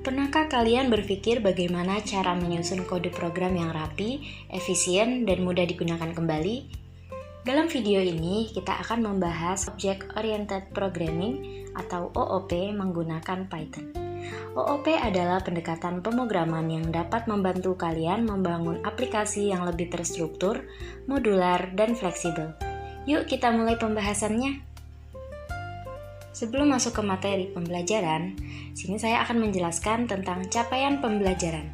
Pernahkah kalian berpikir bagaimana cara menyusun kode program yang rapi, efisien, dan mudah digunakan kembali? Dalam video ini, kita akan membahas Object Oriented Programming atau OOP menggunakan Python. OOP adalah pendekatan pemrograman yang dapat membantu kalian membangun aplikasi yang lebih terstruktur, modular, dan fleksibel. Yuk kita mulai pembahasannya. Sebelum masuk ke materi pembelajaran, sini saya akan menjelaskan tentang capaian pembelajaran.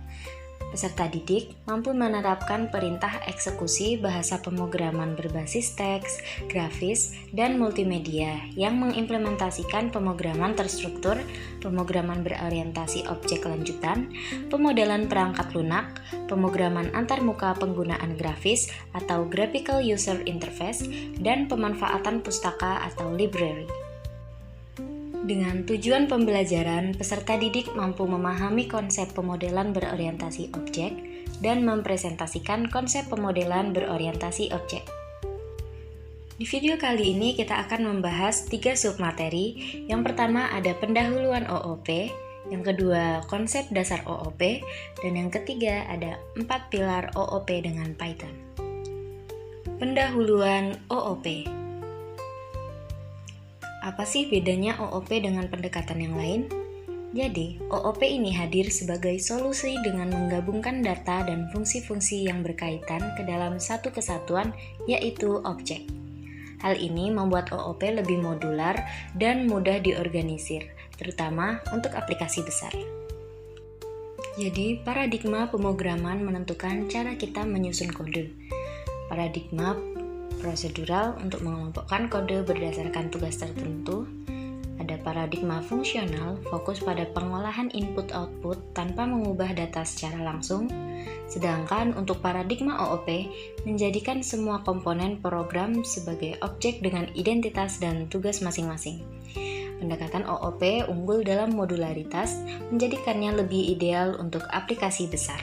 Peserta didik mampu menerapkan perintah eksekusi bahasa pemrograman berbasis teks, grafis, dan multimedia yang mengimplementasikan pemrograman terstruktur, pemrograman berorientasi objek lanjutan, pemodelan perangkat lunak, pemrograman antarmuka penggunaan grafis atau graphical user interface, dan pemanfaatan pustaka atau library. Dengan tujuan pembelajaran, peserta didik mampu memahami konsep pemodelan berorientasi objek dan mempresentasikan konsep pemodelan berorientasi objek. Di video kali ini kita akan membahas 3 submateri. Yang pertama ada pendahuluan OOP, yang kedua konsep dasar OOP, dan yang ketiga ada 4 pilar OOP dengan Python. Pendahuluan OOP. Apa sih bedanya OOP dengan pendekatan yang lain? Jadi, OOP ini hadir sebagai solusi dengan menggabungkan data dan fungsi-fungsi yang berkaitan ke dalam satu kesatuan, yaitu objek. Hal ini membuat OOP lebih modular dan mudah diorganisir, terutama untuk aplikasi besar. Jadi, paradigma pemrograman menentukan cara kita menyusun kode. Paradigma prosedural untuk mengelompokkan kode berdasarkan tugas tertentu. Ada paradigma fungsional, fokus pada pengolahan input-output tanpa mengubah data secara langsung. Sedangkan untuk paradigma OOP, menjadikan semua komponen program sebagai objek dengan identitas dan tugas masing-masing. Pendekatan OOP unggul dalam modularitas, menjadikannya lebih ideal untuk aplikasi besar.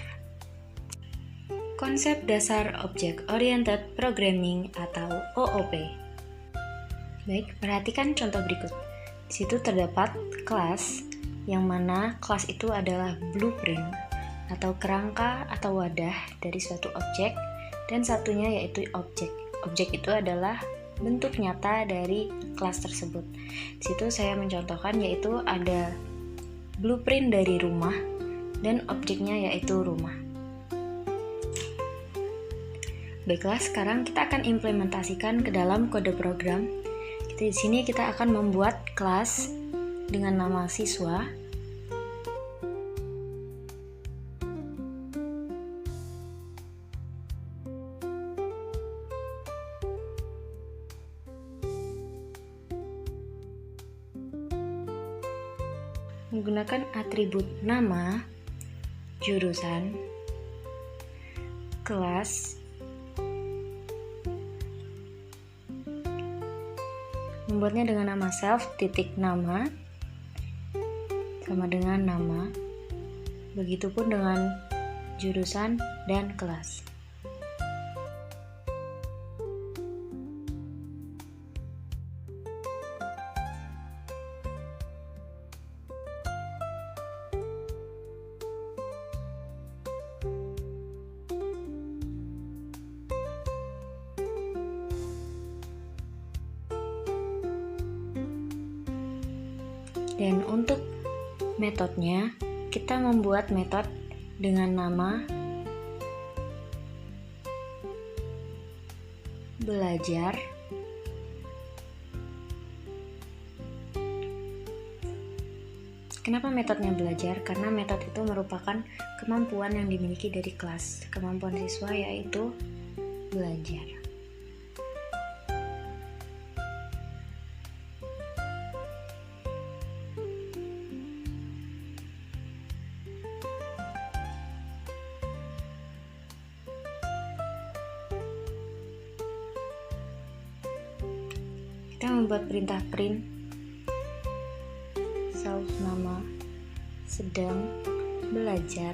Konsep dasar Object Oriented Programming atau OOP. Baik, perhatikan contoh berikut. Di situ terdapat kelas, yang mana kelas itu adalah blueprint atau kerangka atau wadah dari suatu objek, dan satunya yaitu objek. Objek itu adalah bentuk nyata dari kelas tersebut. Di situ saya mencontohkan yaitu ada blueprint dari rumah dan objeknya yaitu rumah. Baiklah, sekarang kita akan implementasikan ke dalam kode program. Di sini kita akan membuat kelas dengan nama siswa. Menggunakan atribut nama, jurusan, kelas, membuatnya dengan nama self titik nama sama dengan nama, begitupun dengan jurusan dan kelas. Dan untuk metodenya, kita membuat metode dengan nama belajar. Kenapa metodenya belajar? Karena metode itu merupakan kemampuan yang dimiliki dari kelas. Kemampuan siswa yaitu belajar. Kita membuat perintah print self nama sedang belajar.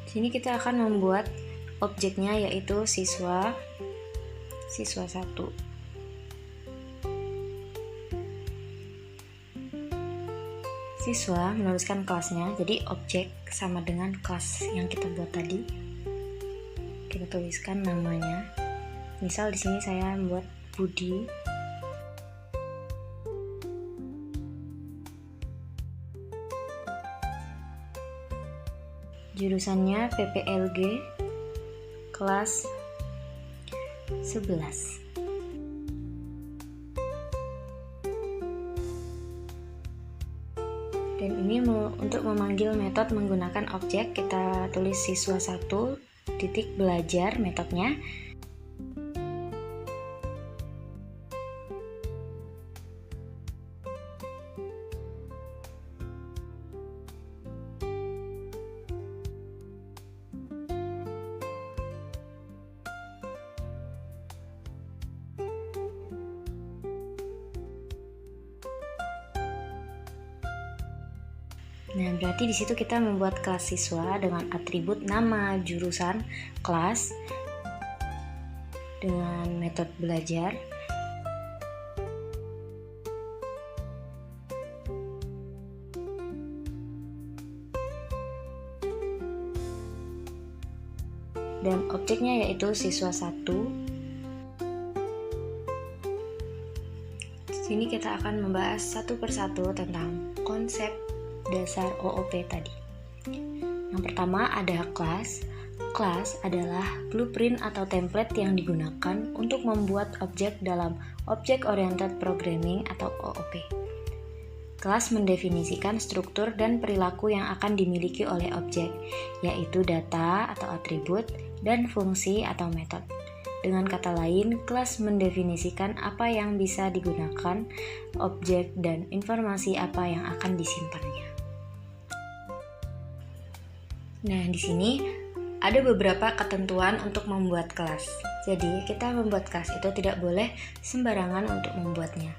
Di sini kita akan membuat objeknya, yaitu siswa 1. Siswa menuliskan kelasnya, jadi objek sama dengan kelas yang kita buat tadi. Kita tuliskan namanya. Misal di sini saya membuat Budi. Jurusannya PPLG kelas 11. Dan ini untuk memanggil metode menggunakan objek, kita tulis siswa 1 titik belajar metodenya. Nah, berarti di situ kita membuat kelas siswa dengan atribut nama, jurusan, kelas, dengan metode belajar. Dan objeknya yaitu siswa 1. Di sini kita akan membahas satu persatu tentang konsep dasar OOP tadi. Yang pertama ada kelas. Kelas adalah blueprint atau template yang digunakan untuk membuat objek dalam Object Oriented Programming atau OOP. Kelas mendefinisikan struktur dan perilaku yang akan dimiliki oleh objek, yaitu data atau atribut dan fungsi atau metode. Dengan kata lain, kelas mendefinisikan apa yang bisa digunakan objek dan informasi apa yang akan disimpannya. Nah, di sini ada beberapa ketentuan untuk membuat kelas. Jadi, kita membuat kelas itu tidak boleh sembarangan untuk membuatnya.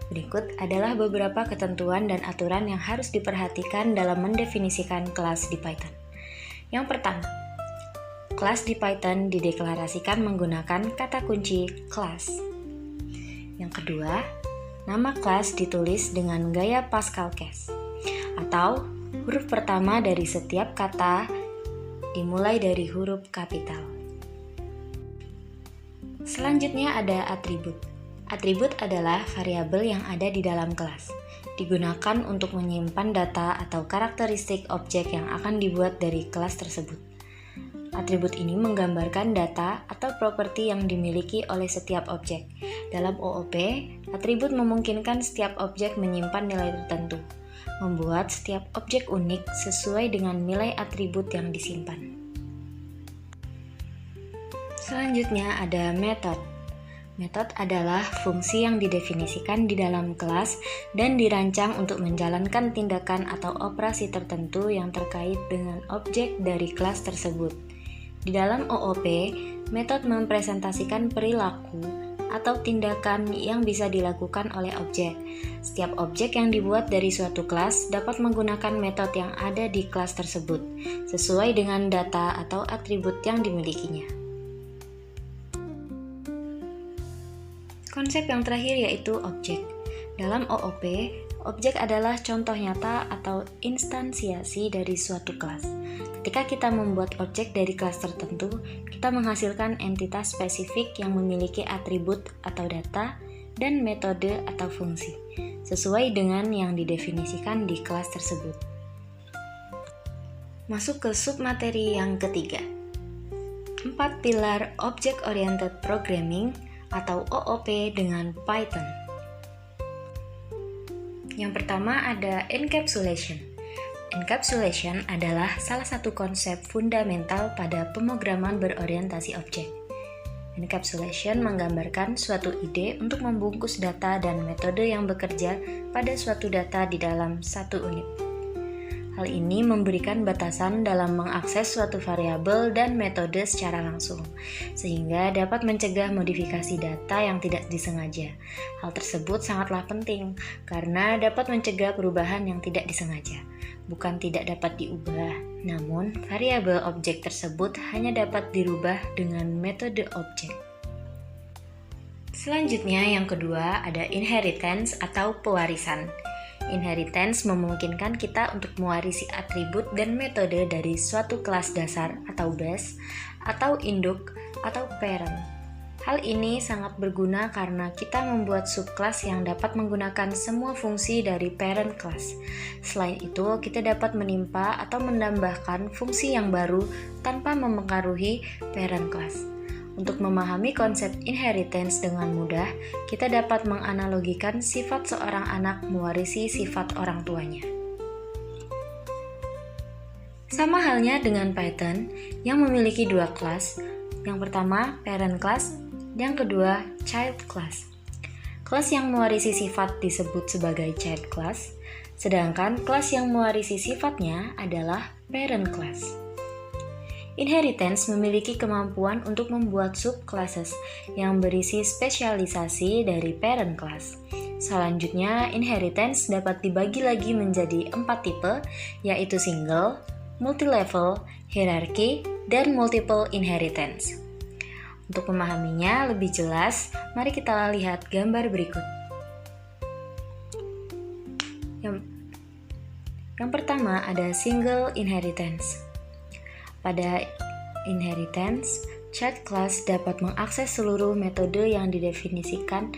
Berikut adalah beberapa ketentuan dan aturan yang harus diperhatikan dalam mendefinisikan kelas di Python. Yang pertama, kelas di Python dideklarasikan menggunakan kata kunci kelas. Yang kedua, nama kelas ditulis dengan gaya Pascal case, atau huruf pertama dari setiap kata dimulai dari huruf kapital. Selanjutnya ada atribut. Atribut adalah variabel yang ada di dalam kelas, digunakan untuk menyimpan data atau karakteristik objek yang akan dibuat dari kelas tersebut. Atribut ini menggambarkan data atau properti yang dimiliki oleh setiap objek. Dalam OOP, atribut memungkinkan setiap objek menyimpan nilai tertentu, membuat setiap objek unik sesuai dengan nilai atribut yang disimpan. Selanjutnya ada metode. Metode adalah fungsi yang didefinisikan di dalam kelas dan dirancang untuk menjalankan tindakan atau operasi tertentu yang terkait dengan objek dari kelas tersebut. Di dalam OOP, metode mempresentasikan perilaku atau tindakan yang bisa dilakukan oleh objek. Setiap objek yang dibuat dari suatu kelas dapat menggunakan metode yang ada di kelas tersebut, sesuai dengan data atau atribut yang dimilikinya. Konsep yang terakhir yaitu objek. Dalam OOP, objek adalah contoh nyata atau instansiasi dari suatu kelas. Ketika kita membuat objek dari kelas tertentu, kita menghasilkan entitas spesifik yang memiliki atribut atau data dan metode atau fungsi, sesuai dengan yang didefinisikan di kelas tersebut. Masuk ke submateri yang ketiga. 4 pilar Object Oriented Programming atau OOP dengan Python. Yang pertama ada encapsulation. Encapsulation adalah salah satu konsep fundamental pada pemrograman berorientasi objek. Encapsulation menggambarkan suatu ide untuk membungkus data dan metode yang bekerja pada suatu data di dalam satu unit. Hal ini memberikan batasan dalam mengakses suatu variabel dan metode secara langsung, sehingga dapat mencegah modifikasi data yang tidak disengaja. Hal tersebut sangatlah penting, karena dapat mencegah perubahan yang tidak disengaja, bukan tidak dapat diubah. Namun, variabel objek tersebut hanya dapat dirubah dengan metode objek. Selanjutnya yang kedua ada inheritance atau pewarisan. Inheritance memungkinkan kita untuk mewarisi atribut dan metode dari suatu kelas dasar atau base, atau induk, atau parent. Hal ini sangat berguna karena kita membuat subclass yang dapat menggunakan semua fungsi dari parent class. Selain itu, kita dapat menimpa atau menambahkan fungsi yang baru tanpa mempengaruhi parent class. Untuk memahami konsep inheritance dengan mudah, kita dapat menganalogikan sifat seorang anak mewarisi sifat orang tuanya. Sama halnya dengan Python yang memiliki dua kelas. Yang pertama, parent class. Yang kedua, child class. Kelas yang mewarisi sifat disebut sebagai child class, sedangkan kelas yang mewarisi sifatnya adalah parent class. Inheritance memiliki kemampuan untuk membuat subclasses yang berisi spesialisasi dari parent class. Selanjutnya, inheritance dapat dibagi lagi menjadi 4 tipe, yaitu single, multi-level, hierarchy, dan multiple inheritance. Untuk memahaminya lebih jelas, mari kita lihat gambar berikut. Yang pertama ada single inheritance. Pada inheritance, child class dapat mengakses seluruh metode yang didefinisikan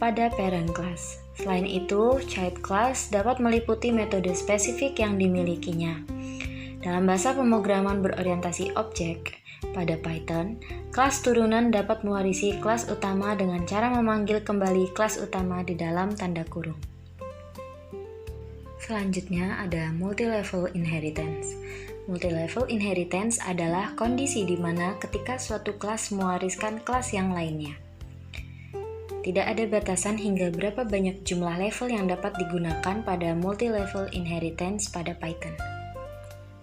pada parent class. Selain itu, child class dapat meliputi metode spesifik yang dimilikinya. Dalam bahasa pemrograman berorientasi objek, pada Python, kelas turunan dapat mewarisi kelas utama dengan cara memanggil kembali kelas utama di dalam tanda kurung. Selanjutnya ada multi-level inheritance. Multi-level inheritance adalah kondisi di mana ketika suatu kelas mewariskan kelas yang lainnya. Tidak ada batasan hingga berapa banyak jumlah level yang dapat digunakan pada multi-level inheritance pada Python.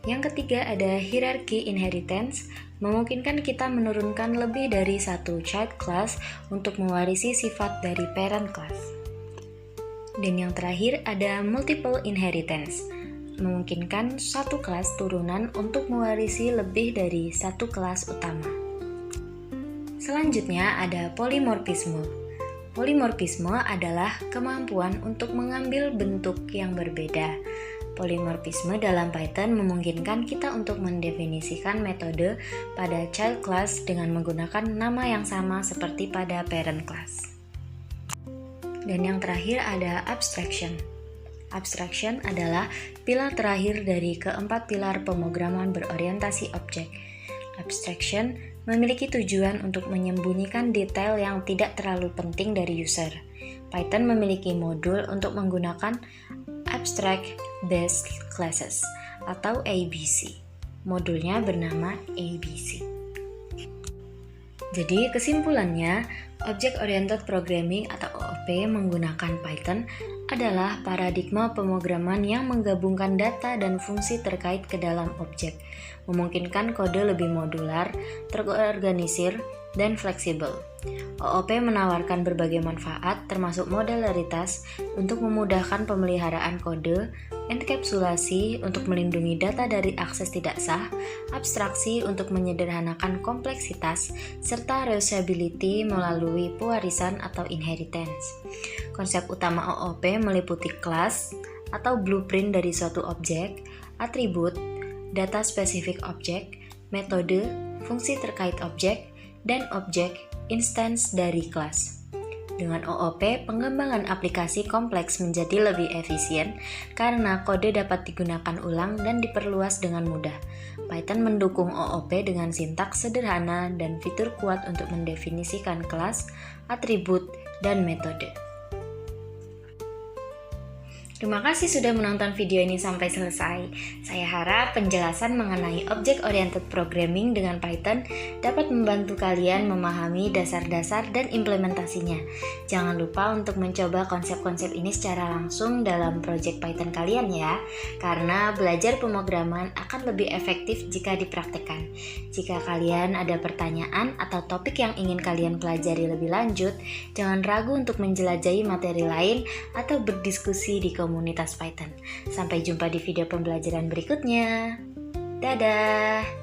Yang ketiga ada hierarchy inheritance, memungkinkan kita menurunkan lebih dari satu child class untuk mewarisi sifat dari parent class. Dan yang terakhir ada multiple inheritance, memungkinkan satu kelas turunan untuk mewarisi lebih dari satu kelas utama. Selanjutnya ada polymorphisme. Polymorphisme adalah kemampuan untuk mengambil bentuk yang berbeda. Polymorphisme dalam Python memungkinkan kita untuk mendefinisikan metode pada child class dengan menggunakan nama yang sama seperti pada parent class. Dan yang terakhir ada abstraction. Abstraction adalah pilar terakhir dari keempat pilar pemrograman berorientasi objek. Abstraction memiliki tujuan untuk menyembunyikan detail yang tidak terlalu penting dari user. Python memiliki modul untuk menggunakan Abstract Based Classes atau ABC. Modulnya bernama ABC. Jadi kesimpulannya, Object Oriented Programming atau OOP menggunakan Python adalah paradigma pemrograman yang menggabungkan data dan fungsi terkait ke dalam objek, memungkinkan kode lebih modular, terorganisir, dan fleksibel. OOP menawarkan berbagai manfaat termasuk modularitas untuk memudahkan pemeliharaan kode, enkapsulasi untuk melindungi data dari akses tidak sah, abstraksi untuk menyederhanakan kompleksitas, serta reusability melalui pewarisan atau inheritance. Konsep utama OOP meliputi kelas atau blueprint dari suatu objek, atribut, data spesifik objek, metode, fungsi terkait objek, dan objek instance dari kelas. Dengan OOP, pengembangan aplikasi kompleks menjadi lebih efisien karena kode dapat digunakan ulang dan diperluas dengan mudah. Python mendukung OOP dengan sintaks sederhana dan fitur kuat untuk mendefinisikan kelas, atribut, dan metode. Terima kasih sudah menonton video ini sampai selesai. Saya harap penjelasan mengenai Object Oriented Programming dengan Python dapat membantu kalian memahami dasar-dasar dan implementasinya. Jangan lupa untuk mencoba konsep-konsep ini secara langsung dalam project Python kalian ya, karena belajar pemrograman akan lebih efektif jika dipraktekkan. Jika kalian ada pertanyaan atau topik yang ingin kalian pelajari lebih lanjut, jangan ragu untuk menjelajahi materi lain atau berdiskusi di komunitas Python. Sampai jumpa di video pembelajaran berikutnya. Dadah!